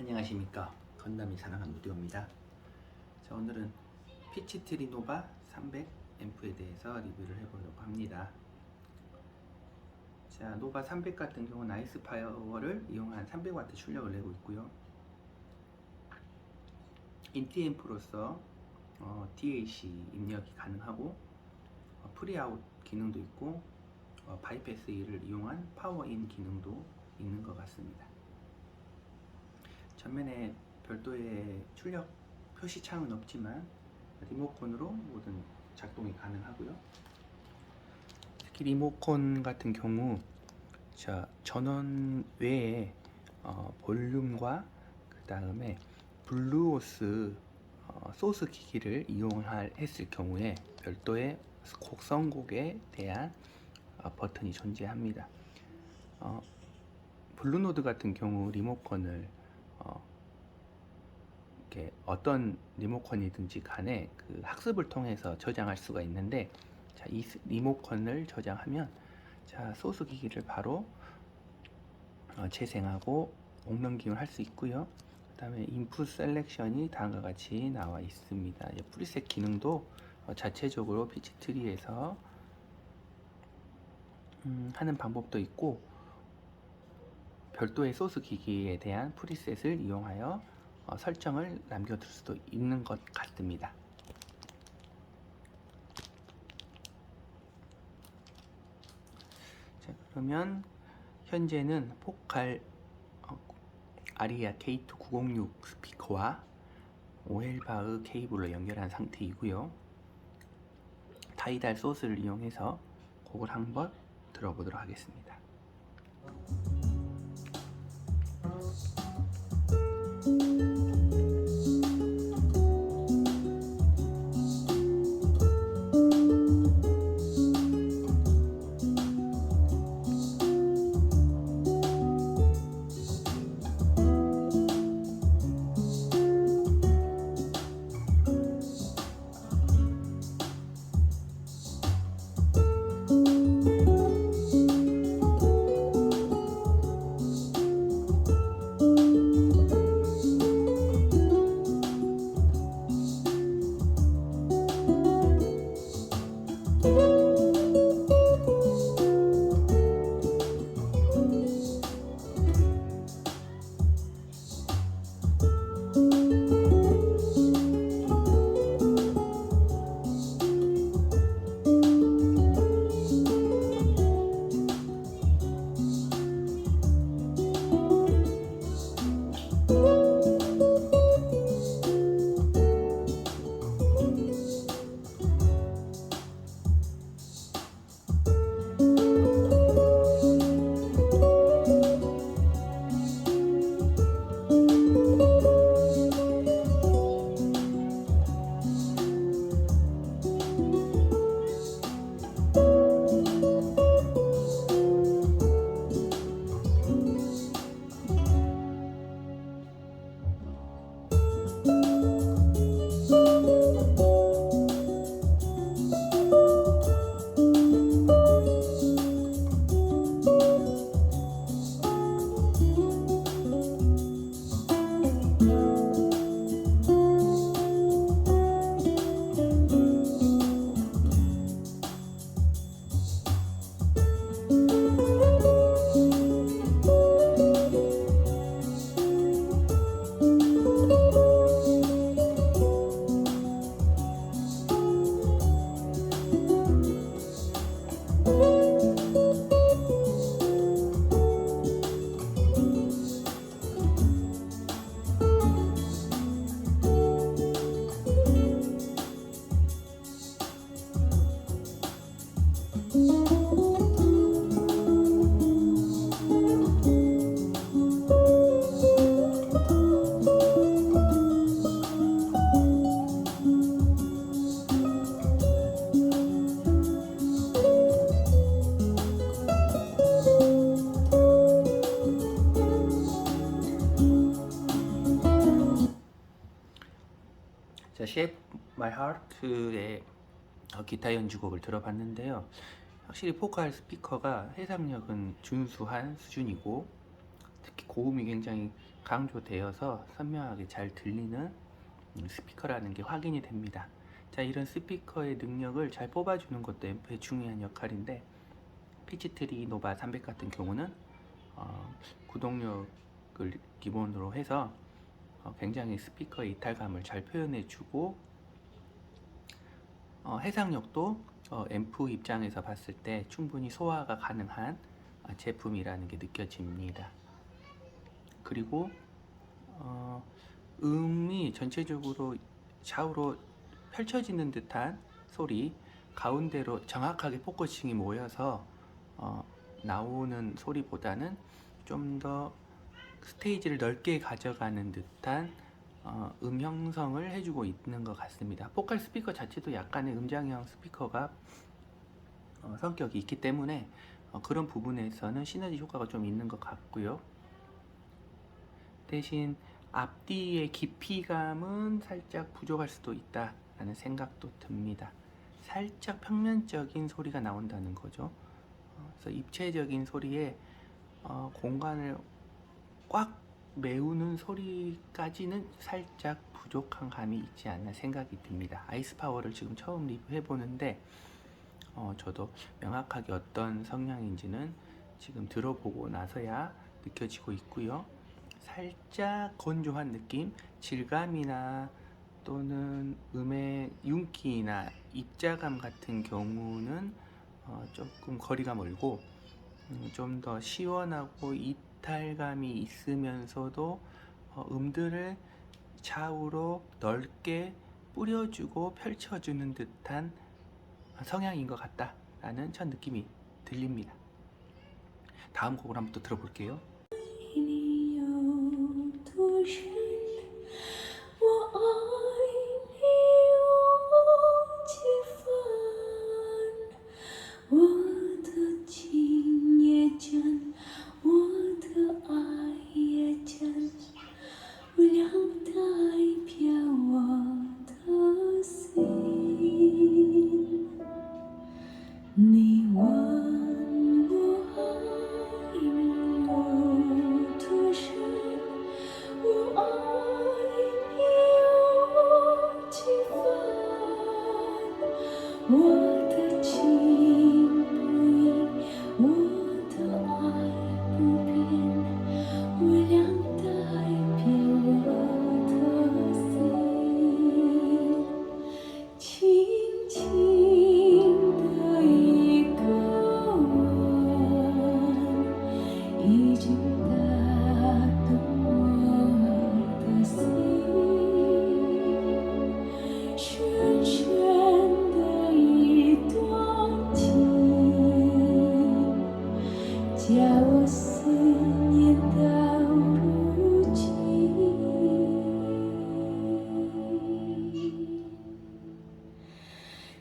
안녕하십니까, 건담이 사랑하는 오디오입니다. 자, 오늘은 피치트리 노바 300 앰프에 대해서 리뷰를 해보려고 합니다. 자, 노바 300 같은 경우는 아이스 파워를 이용한 300W 출력을 내고 있고요. 인티 앰프로서 DAC 입력이 가능하고 프리아웃 기능도 있고 바이패스 2를 이용한 파워인 기능도 있는 것 같습니다. 전면에 별도의 출력 표시창은 없지만 리모컨으로 모든 작동이 가능하고요. 특히 리모컨 같은 경우 전원 외에 볼륨과 그 다음에 블루오스 소스 기기를 이용했을 경우에 별도의 곡 선곡에 대한 버튼이 존재합니다. 블루노드 같은 경우 리모컨을 이렇게 어떤 리모컨이든지 간에 그 학습을 통해서 저장할 수가 있는데, 자, 이 리모컨을 저장하면 소스 기기를 바로 재생하고 옮기기를 할 수 있고요. 그 다음에 인풋 셀렉션이 다음과 같이 나와 있습니다. 프리셋 기능도 자체적으로 피치트리에서 하는 방법도 있고, 별도의 소스 기기에 대한 프리셋을 이용하여 설정을 남겨둘 수도 있는 것 같습니다. 자, 그러면 현재는 포칼 아리아 K2 906 스피커와 오헬바흐 케이블로 연결한 상태이고요. 다이달 소스를 이용해서 곡을 한번 들어보도록 하겠습니다. 자, Shape My Heart의 기타 연주곡을 들어봤는데요. 확실히 포칼 스피커가 해상력은 준수한 수준이고 특히 고음이 굉장히 강조되어서 선명하게 잘 들리는 스피커라는 게 확인이 됩니다. 자, 이런 스피커의 능력을 잘 뽑아주는 것도 앰프의 중요한 역할인데, 피치트리 노바 300 같은 경우는 구동력을 기본으로 해서 굉장히 스피커의 이탈감을 잘 표현해주고, 해상력도 앰프 입장에서 봤을 때 충분히 소화가 가능한 제품이라는 게 느껴집니다. 그리고 음이 전체적으로 좌우로 펼쳐지는 듯한 소리, 가운데로 정확하게 포커싱이 모여서 나오는 소리보다는 좀 더 스테이지를 넓게 가져가는 듯한 음 형성을 해주고 있는 것 같습니다. 포칼 스피커 자체도 약간의 음장형 스피커가 성격이 있기 때문에 그런 부분에서는 시너지 효과가 좀 있는 것 같고요. 대신 앞뒤의 깊이감은 살짝 부족할 수도 있다라는 생각도 듭니다. 살짝 평면적인 소리가 나온다는 거죠. 그래서 입체적인 소리에 공간을 꽉 메우는 소리까지는 살짝 부족한 감이 있지 않나 생각이 듭니다. 아이스파워를 지금 처음 리뷰해 보는데 저도 명확하게 어떤 성향인지는 지금 들어보고 나서야 느껴지고 있고요. 살짝 건조한 느낌, 질감이나 또는 음의 윤기나 입자감 같은 경우는 조금 거리가 멀고, 좀 더 시원하고 이탈감이 있으면서도 음들을 좌우로 넓게 뿌려주고 펼쳐주는 듯한 성향인 것 같다라는 첫 느낌이 들립니다. 다음 곡을 한번 또 들어볼게요. 你有多深，我爱你有几分？我的情也真，我的爱也真，无量代表我的心。你问我爱你有多深，我爱你有几分？我的情不移，我的爱不变，无量代表我的心。轻轻的一个吻，已经打动我的心。深深的一段情，叫我思念到如今。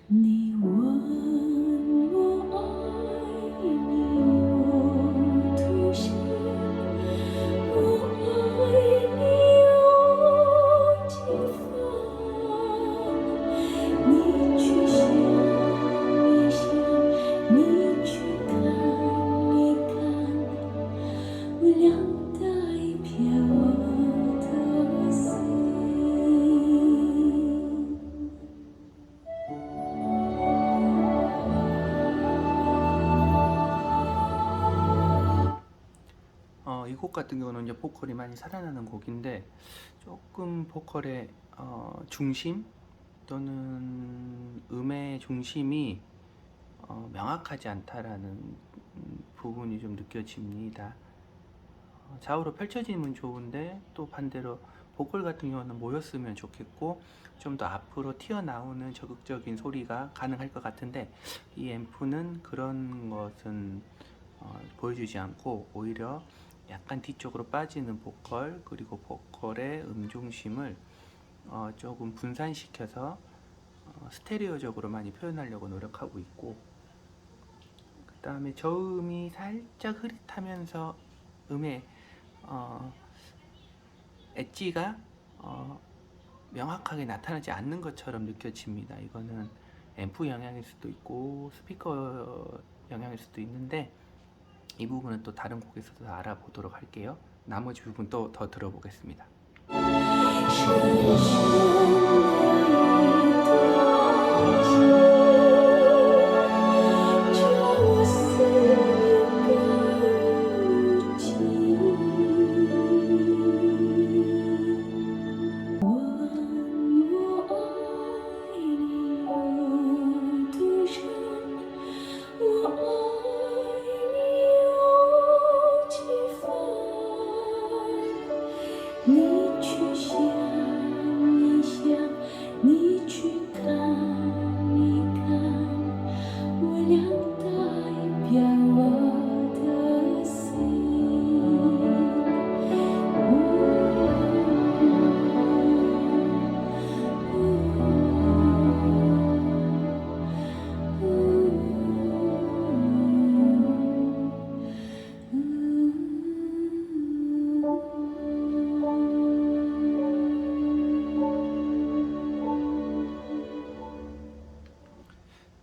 你问我爱你有多深，我爱你有几分？你去想一想，你去看一看，无量代表我的心。 이 곡 같은 경우는 이제 보컬이 많이 살아나는 곡인데, 조금 보컬의 중심 또는 음의 중심이 명확하지 않다라는 부분이 좀 느껴집니다. 좌우로 펼쳐지면 좋은데, 또 반대로 보컬 같은 경우는 모였으면 좋겠고 좀 더 앞으로 튀어나오는 적극적인 소리가 가능할 것 같은데, 이 앰프는 그런 것은 보여주지 않고 오히려 약간 뒤쪽으로 빠지는 보컬, 그리고 보컬의 중심을 조금 분산시켜서 스테레오적으로 많이 표현하려고 노력하고 있고, 그 다음에 저음이 살짝 흐릿하면서 음의 엣지가 명확하게 나타나지 않는 것처럼 느껴집니다. 이거는 앰프 영향일 수도 있고 스피커 영향일 수도 있는데, 이 부분은 또 다른 곡에서도 알아보도록 할게요. 나머지 부분 또 더 들어보겠습니다.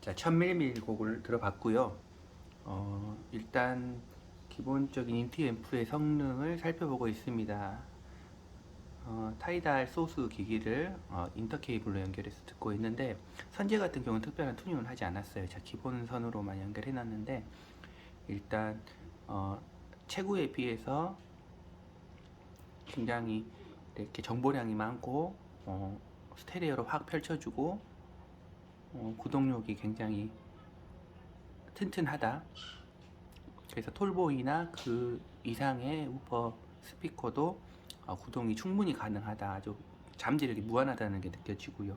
자, 1000mm 곡을 들어봤고요. 일단 기본적인 인티앰프의 성능을 살펴보고 있습니다. 타이달 소스 기기를 인터케이블로 연결해서 듣고 있는데, 선제 같은 경우는 특별한 튜닝을 하지 않았어요. 자, 기본 선으로만 연결해 놨는데, 일단 최고에 비해서 굉장히 이렇게 정보량이 많고 스테레오로 확 펼쳐주고 구동력이 굉장히 튼튼하다. 그래서 톨보이나 그 이상의 우퍼 스피커도 구동이 충분히 가능하다. 아주 잠재력이 무한하다는 게 느껴지고요.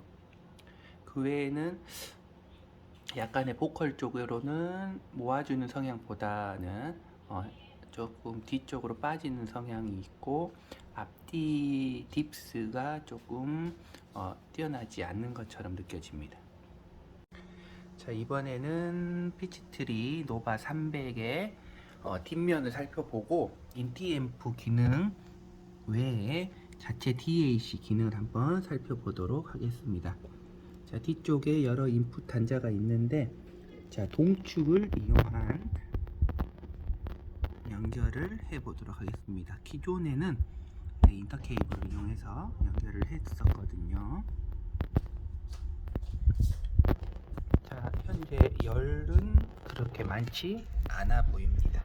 그 외에는 약간의 보컬 쪽으로는 모아주는 성향보다는 조금 뒤쪽으로 빠지는 성향이 있고, 앞뒤 딥스가 조금 뛰어나지 않는 것처럼 느껴집니다. 자, 이번에는 피치트리 노바 300의 뒷면을 살펴보고, 인티앰프 기능 외에 자체 DAC 기능을 한번 살펴보도록 하겠습니다. 자, 뒤쪽에 여러 인풋 단자가 있는데, 자, 동축을 이용한 연결을 해보도록 하겠습니다. 기존에는 인터케이블을 이용해서 연결을 했었거든요. 자, 현재 열은 그렇게 많지 않아 보입니다.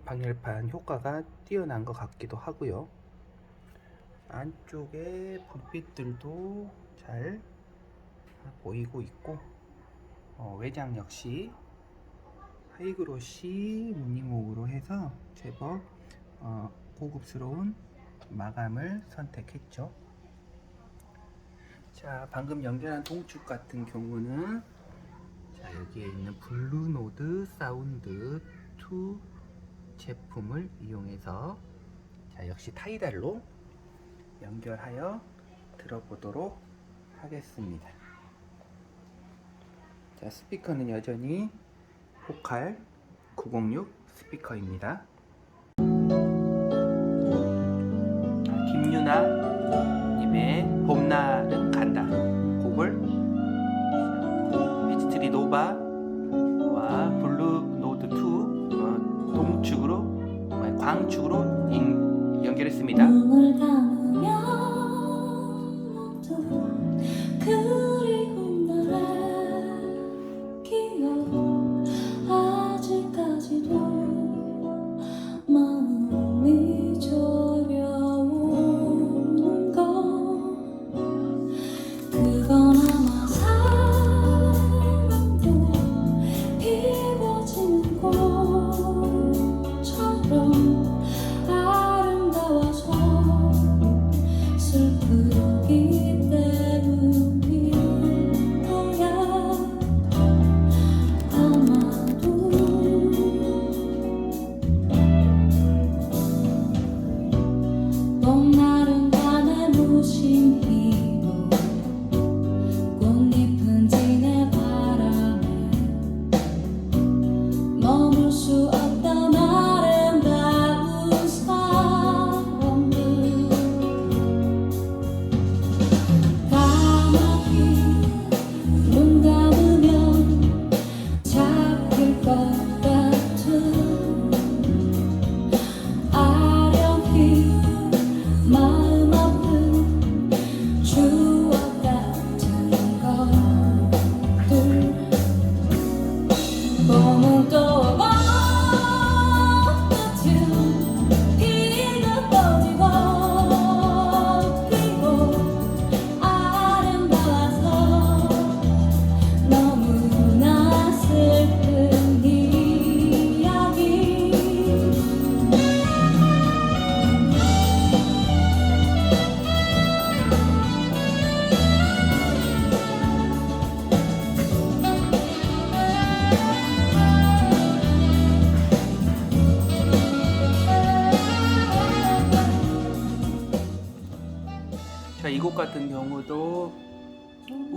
방열판 효과가 뛰어난 것 같기도 하고요. 안쪽에 불빛들도 잘 보이고 있고, 외장 역시 하이그로시 무늬목으로 해서 제법 고급스러운 마감을 선택했죠. 자, 방금 연결한 동축 같은 경우는, 자, 여기에 있는 블루노드 사운드 2 제품을 이용해서, 자, 역시 타이달로 연결하여 들어보도록 하겠습니다. 자, 스피커는 여전히 포칼 906 스피커입니다. 김유나 님의 봄날은 간다 곡을 피치트리 노바와 블루노드 2 동축으로, 광축으로 연결했습니다.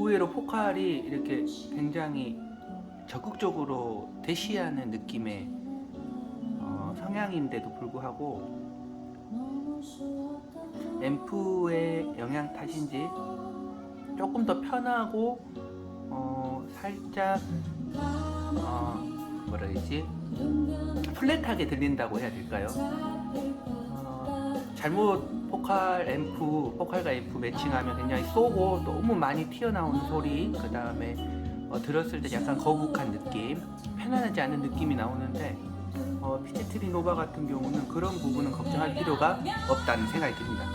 의외로 보컬이 이렇게 굉장히 적극적으로 대시하는 느낌의 성향인데도 불구하고 앰프의 영향 탓인지 조금 더 편하고 살짝 뭐라 해야지, 플랫하게 들린다고 해야 될까요? 잘못 보컬과 앰프 매칭하면 굉장히 쏘고 너무 많이 튀어나오는 소리, 그 다음에 들었을 때 약간 거북한 느낌, 편안하지 않은 느낌이 나오는데 피치트리 노바 같은 경우는 그런 부분은 걱정할 필요가 없다는 생각이 듭니다.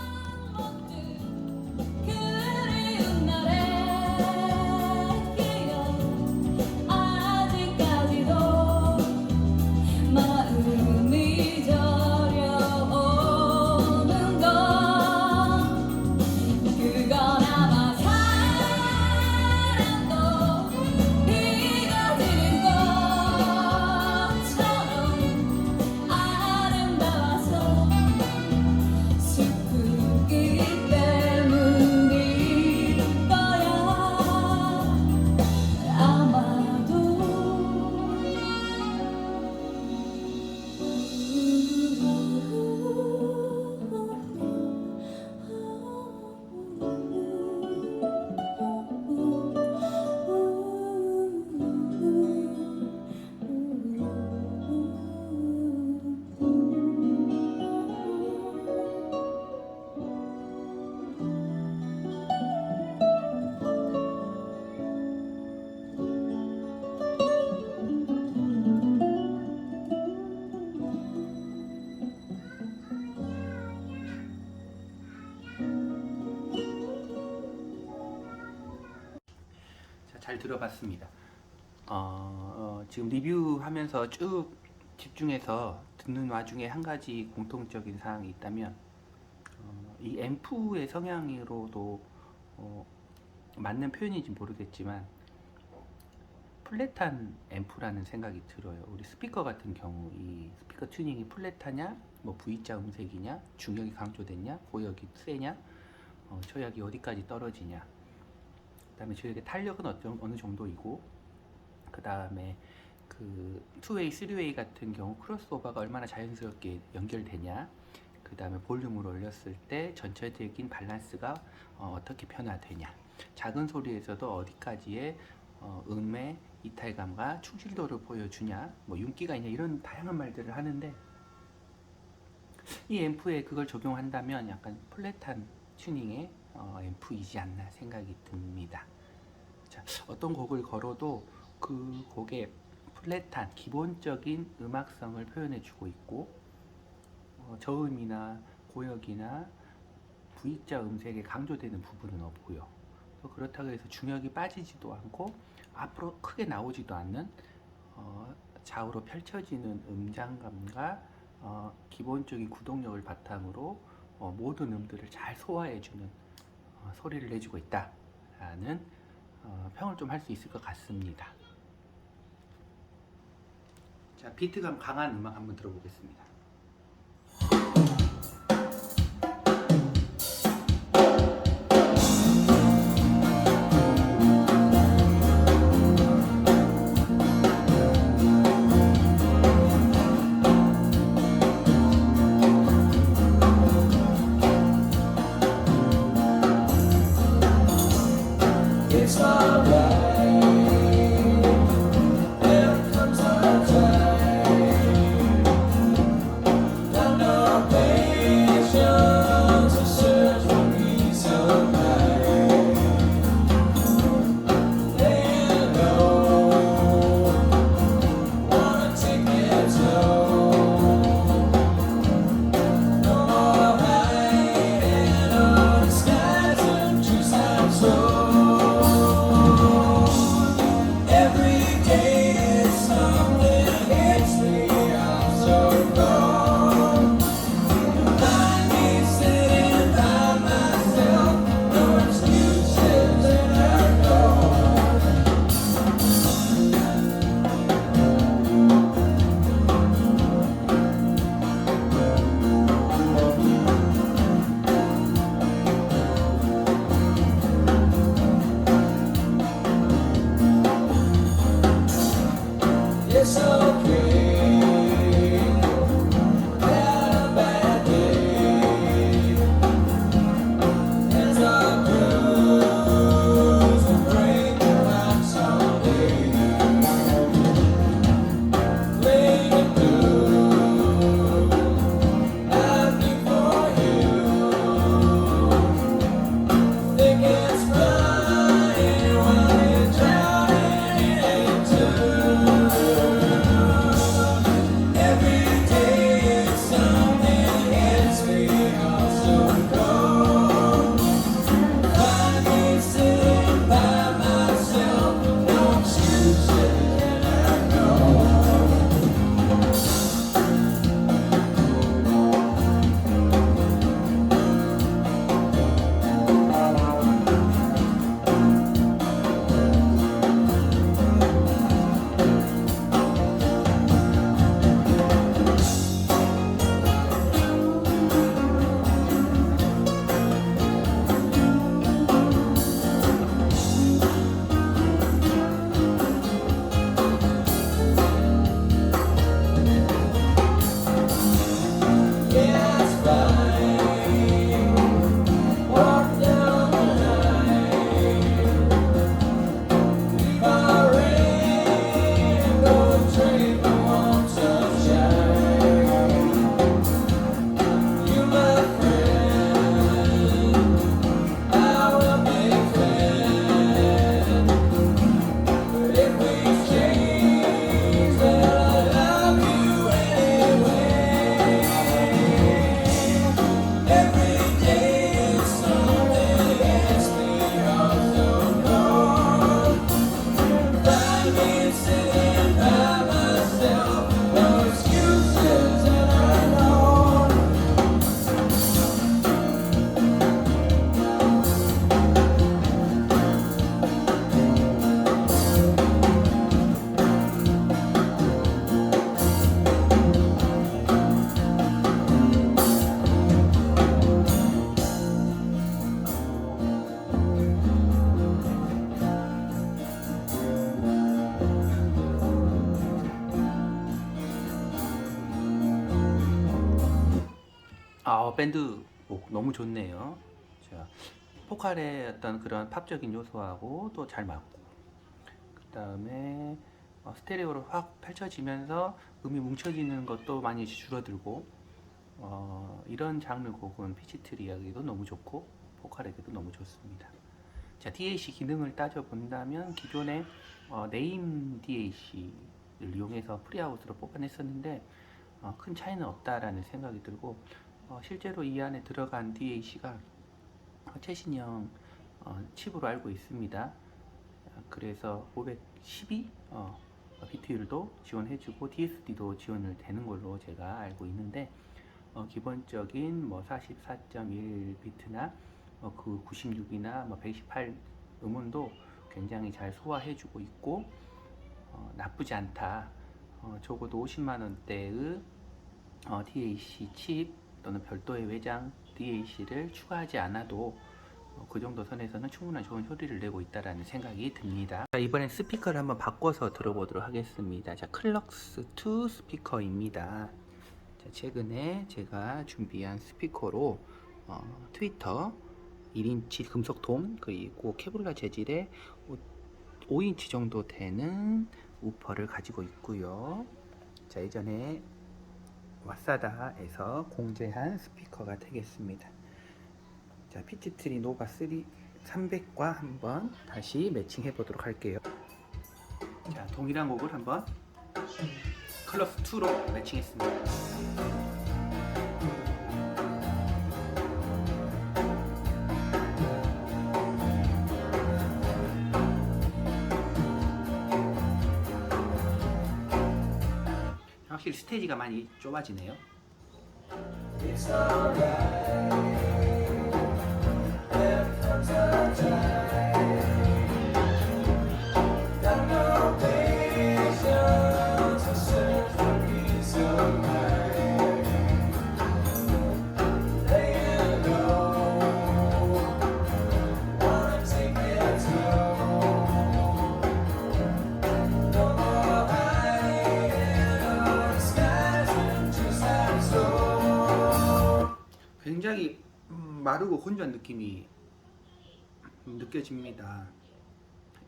그리운 날의 기억 아직까지도 마음이 저려오는 건 그건 아마 사랑도 이뤄지는 것처럼 아름다워서 슬프기 때문일 거야. 아마도 자, 잘 들어봤습니다. 지금 리뷰하면서 쭉 집중해서 듣는 와중에 한 가지 공통적인 사항이 있다면 이 앰프의 성향으로도 맞는 표현인지 모르겠지만 플랫한 앰프라는 생각이 들어요. 우리 스피커 같은 경우 이 스피커 튜닝이 플랫하냐, 뭐 V자 음색이냐, 중역이 강조됐냐, 고역이 세냐, 저역이 어디까지 떨어지냐, 그 다음에 저역의 탄력은 어느 정도이고, 그 다음에 그 투웨이, 쓰리웨이 같은 경우 크로스오버가 얼마나 자연스럽게 연결되냐, 그 다음에 볼륨을 올렸을 때 전체적인 밸런스가 어떻게 변화되냐, 작은 소리에서도 어디까지의 음의 이탈감과 충실도를 보여주냐, 뭐 윤기가 있냐, 이런 다양한 말들을 하는데 이 앰프에 그걸 적용한다면 약간 플랫한 튜닝의 앰프이지 않나 생각이 듭니다. 자, 어떤 곡을 걸어도 그 곡의 플랫한 기본적인 음악성을 표현해주고 있고 저음이나 고역이나 V자 음색에 강조되는 부분은 없고요. 그렇다고 해서 중역이 빠지지도 않고 앞으로 크게 나오지도 않는 좌우로 펼쳐지는 음장감과 기본적인 구동력을 바탕으로 모든 음들을 잘 소화해주는 소리를 내주고 있다라는 평을 좀 할 수 있을 것 같습니다. 자, 비트감 강한 음악 한번 들어보겠습니다. It's alright. There comes a time. Got no patience to search for peace of mind. Laying low, wanna take it slow. No more hiding on the skies and trees and snow. 밴드곡 너무 좋네요. 자, 포칼의 어떤 그런 팝적인 요소하고 또 잘 맞고, 그 다음에 스테레오로 확 펼쳐지면서 음이 뭉쳐지는 것도 많이 줄어들고, 이런 장르 곡은 피치트리 이야기도 너무 좋고 포칼에게도 너무 좋습니다. 자, DAC 기능을 따져본다면 기존의 네임 DAC를 이용해서 프리아웃으로 뽑아냈었는데 큰 차이는 없다라는 생각이 들고, 실제로 이 안에 들어간 DAC가 최신형 칩으로 알고 있습니다. 그래서 512 비트율도 지원해주고 DSD도 지원을 되는 걸로 제가 알고 있는데, 기본적인 44.1 비트나 그 96이나 128 음원도 굉장히 잘 소화해주고 있고, 나쁘지 않다. 적어도 50만 원대의 DAC 칩 또는 별도의 외장 DAC를 추가하지 않아도 그 정도 선에서는 충분한 좋은 소리를 내고 있다라는 생각이 듭니다. 자, 이번엔 스피커를 한번 바꿔서 들어보도록 하겠습니다. 자, 클럭스2 스피커입니다. 자, 최근에 제가 준비한 스피커로 트위터 1인치 금속 돔 그리고 케블라 재질의 5인치 정도 되는 우퍼를 가지고 있고요. 자, 예전에 와사다에서 공개한 스피커가 되겠습니다. 자, 피치트리 노바 300과 한번 다시 매칭해 보도록 할게요. 자, 동일한 곡을 한번 클럭스 2로 매칭했습니다. 확실히 스테이지가 많이 좁아지네요. It's alright. There comes a time. Got no patience to search for peace of mind. Laying low, wanna take it slow. No more hiding. 굉장히 마르고 건조한 느낌이 느껴집니다.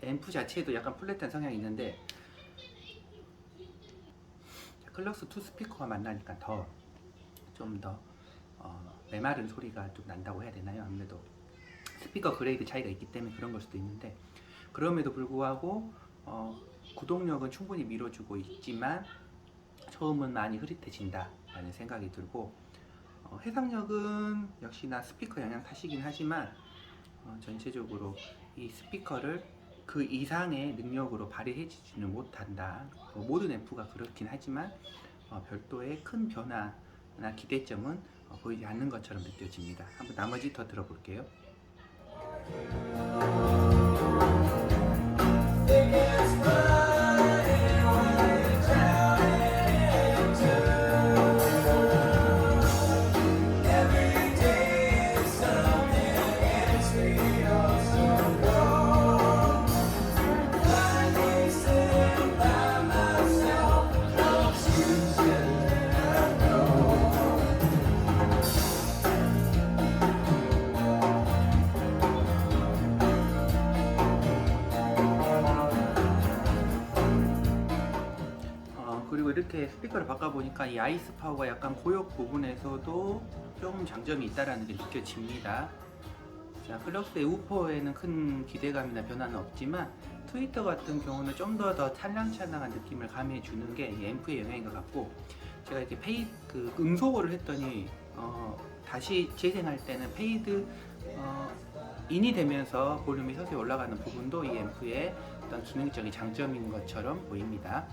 앰프 자체에도 약간 플랫한 성향이 있는데 클럭스 2 스피커가 만나니까 더 좀 더 메마른 소리가 좀 난다고 해야 되나요? 아무래도 스피커 그레이드 차이가 있기 때문에 그런 걸 수도 있는데, 그럼에도 불구하고 구동력은 충분히 밀어주고 있지만 저음은 많이 흐릿해진다 라는 생각이 들고, 해상력은 역시나 스피커 영향 탓이긴 하지만 전체적으로 이 스피커를 그 이상의 능력으로 발휘해주지는 못한다. 모든 앰프가 그렇긴 하지만 별도의 큰 변화나 기대점은 보이지 않는 것처럼 느껴집니다. 한번 나머지 더 들어볼게요. 그리고 이렇게 스피커를 바꿔보니까 이 아이스 파워가 약간 고역 부분에서도 좀 장점이 있다는 게 느껴집니다. 자, 클럭스의 우퍼에는 큰 기대감이나 변화는 없지만 트위터 같은 경우는 좀 더 찰랑찰랑한 느낌을 가미해주는 게 이 앰프의 영향인 것 같고, 제가 이렇게 음소거를 했더니 다시 재생할 때는 페이드 인이 되면서 볼륨이 서서히 올라가는 부분도 이 앰프의 어떤 기능적인 장점인 것처럼 보입니다.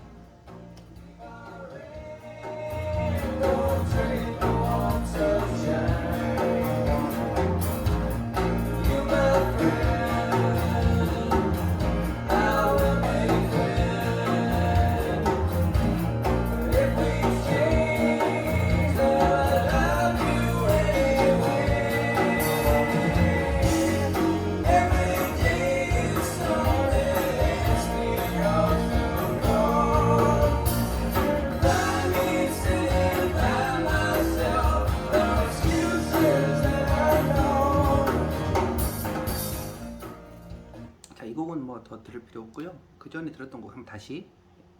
자, 이 곡은 뭐 더 들을 필요 없고요. 그 전에 들었던 곡 한번 다시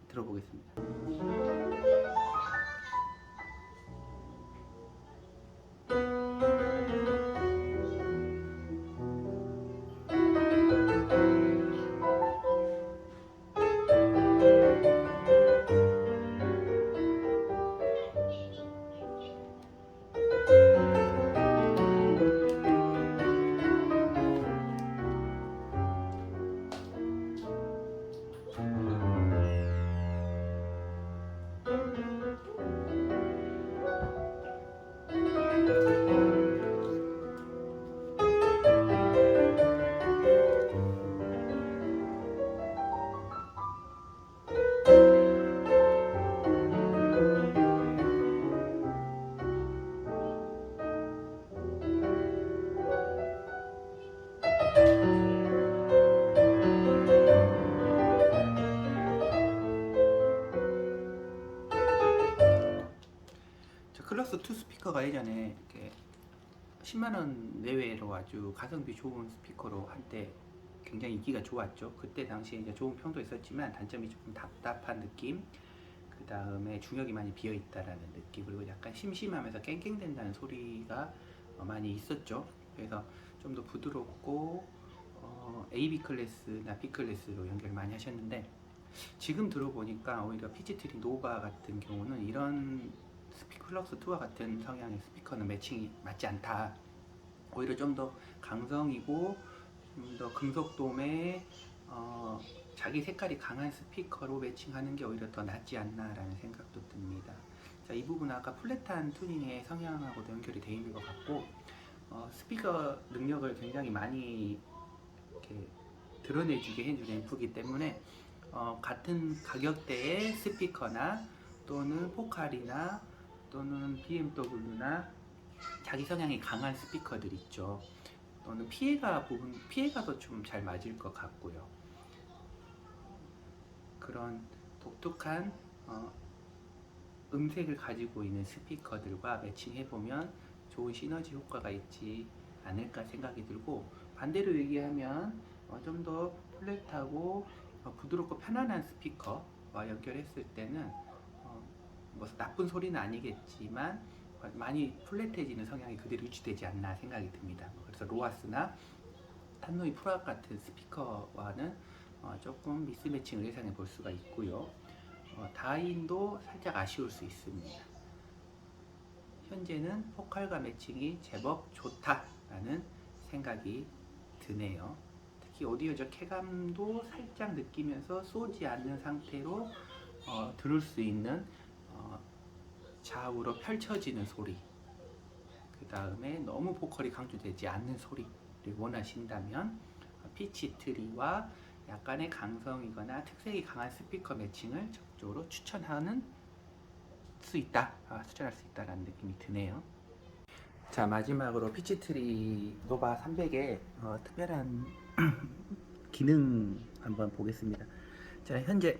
들어보겠습니다. 클럭스 2 스피커가 예전에 이렇게 10만원 내외로 아주 가성비 좋은 스피커로 한때 굉장히 인기가 좋았죠. 그때 당시에 이제 좋은 평도 있었지만 단점이 조금 답답한 느낌, 그 다음에 중역이 많이 비어 있다라는 느낌, 그리고 약간 심심하면서 깽깽댄다는 소리가 많이 있었죠. 그래서 좀 더 부드럽고 AB 클래스나 B 클래스로 연결 많이 하셨는데, 지금 들어보니까 오히려 피치트리 노바 같은 경우는 이런 클럭스 2와 같은 성향의 스피커는 매칭이 맞지 않다. 오히려 좀 더 강성이고 좀 더 금속돔의 자기 색깔이 강한 스피커로 매칭하는 게 오히려 더 낫지 않나라는 생각도 듭니다. 자, 이 부분은 아까 플랫한 튜닝의 성향하고도 연결이 되어 있는 것 같고, 스피커 능력을 굉장히 많이 이렇게 드러내주게 해주는 앰프이기 때문에 같은 가격대의 스피커나 또는 포칼이나 또는 BMW나 자기 성향이 강한 스피커들 있죠. 또는 피해가도 좀 잘 맞을 것 같고요. 그런 독특한 음색을 가지고 있는 스피커들과 매칭해보면 좋은 시너지 효과가 있지 않을까 생각이 들고, 반대로 얘기하면 좀 더 플랫하고 부드럽고 편안한 스피커와 연결했을 때는 뭐 나쁜 소리는 아니겠지만 많이 플랫해지는 성향이 그대로 유지되지 않나 생각이 듭니다. 그래서 로하스나 탄노이 프락 같은 스피커와는 조금 미스매칭을 예상해 볼 수가 있고요. 다인도 살짝 아쉬울 수 있습니다. 현재는 포칼과 매칭이 제법 좋다라는 생각이 드네요. 특히 오디오적 쾌감도 살짝 느끼면서 쏘지 않는 상태로 들을 수 있는 좌우로 펼쳐지는 소리, 그 다음에 너무 보컬이 강조되지 않는 소리를 원하신다면 피치 트리와 약간의 강성이거나 특색이 강한 스피커 매칭을 적극적으로 추천할 수 있다라는 느낌이 드네요. 자, 마지막으로 피치트리 노바 300의 특별한 기능 한번 보겠습니다. 자, 현재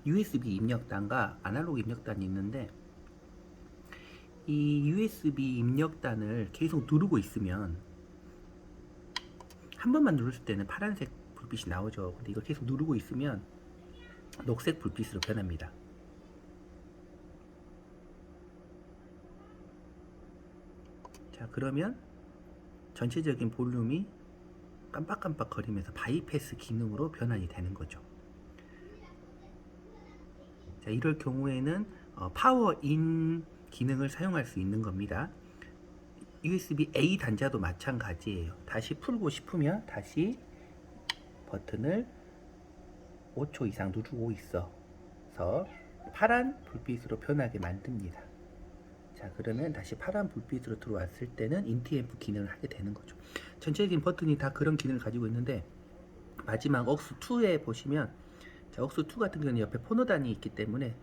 USB 입력단과 아날로그 입력단이 있는데, 이 USB 입력단을 계속 누르고 있으면 한 번만 누르실 때는 파란색 불빛이 나오죠. 근데 이걸 계속 누르고 있으면 녹색 불빛으로 변합니다. 자, 그러면 전체적인 볼륨이 깜빡깜빡 거리면서 바이패스 기능으로 변환이 되는 거죠. 자, 이럴 경우에는 파워인 기능을 사용할 수 있는 겁니다. USB-A 단자도 마찬가지예요. 다시 풀고 싶으면 다시 버튼을 5초 이상 누르고 있어서 파란 불빛으로 변하게 만듭니다. 자, 그러면 다시 파란 불빛으로 들어왔을 때는 인티앰프 기능을 하게 되는 거죠. 전체적인 버튼이 다 그런 기능을 가지고 있는데, 마지막 억스2에 보시면, 자, 억스2 같은 경우는 옆에 포노단이 있기 때문에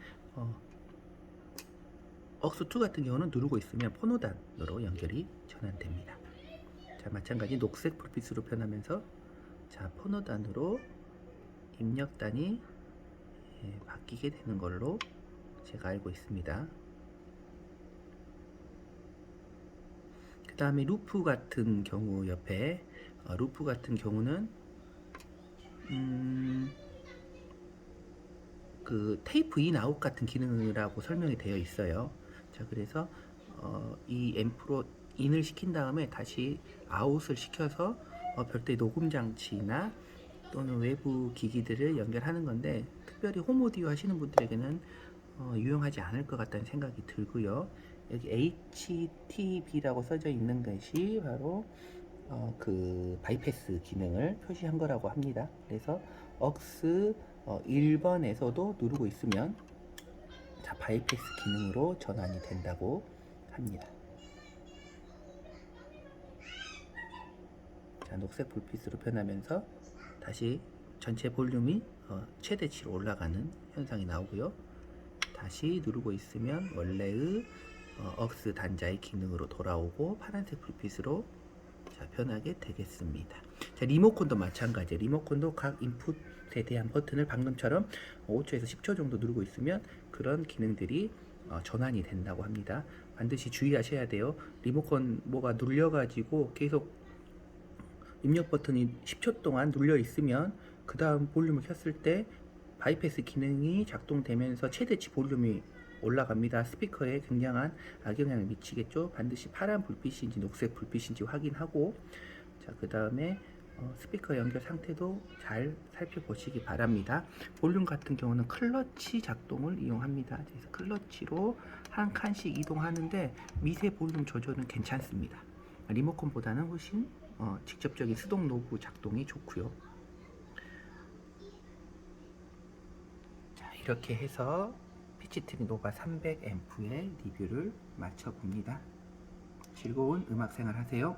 억스2 같은 경우는 누르고 있으면 포노단으로 연결이 전환됩니다. 자, 마찬가지 녹색 불빛으로 변하면서, 자, 포노단으로 입력단이 바뀌게 되는 걸로 제가 알고 있습니다. 그 다음에 루프 같은 경우, 옆에 루프 같은 경우는 그 테이프 인 아웃 같은 기능이라고 설명이 되어 있어요. 자, 그래서 이 앰프로 인을 시킨 다음에 다시 아웃을 시켜서 별도의 녹음 장치나 또는 외부 기기들을 연결하는 건데, 특별히 홈오디오 하시는 분들에게는 유용하지 않을 것 같다는 생각이 들고요. 여기 HTB라고 써져 있는 것이 바로 그 바이패스 기능을 표시한 거라고 합니다. 그래서 억스 1번에서도 누르고 있으면, 자, 바이패스 기능으로 전환이 된다고 합니다. 자, 녹색 불빛으로 변하면서 다시 전체 볼륨이 최대치로 올라가는 현상이 나오고요. 다시 누르고 있으면 원래의 억스 단자의 기능으로 돌아오고 파란색 불빛으로, 자, 변하게 되겠습니다. 자, 리모컨도 마찬가지예요. 리모컨도 각 인풋에 대한 버튼을 방금처럼 5초에서 10초 정도 누르고 있으면 그런 기능들이 전환이 된다고 합니다. 반드시 주의하셔야 돼요. 리모컨 뭐가 눌려가지고 계속 입력 버튼이 10초 동안 눌려 있으면 그 다음 볼륨을 켰을 때 바이패스 기능이 작동되면서 최대치 볼륨이 올라갑니다. 스피커에 굉장한 악영향을 미치겠죠. 반드시 파란 불빛인지 녹색 불빛인지 확인하고, 자, 그 다음에 스피커 연결 상태도 잘 살펴보시기 바랍니다. 볼륨 같은 경우는 클러치 작동을 이용합니다. 그래서 클러치로 한 칸씩 이동하는데 미세 볼륨 조절은 괜찮습니다. 리모컨보다는 훨씬 직접적인 수동 노브 작동이 좋고요. 자, 이렇게 해서 피치트리 노바 300 앰프의 리뷰를 마쳐봅니다. 즐거운 음악 생활 하세요.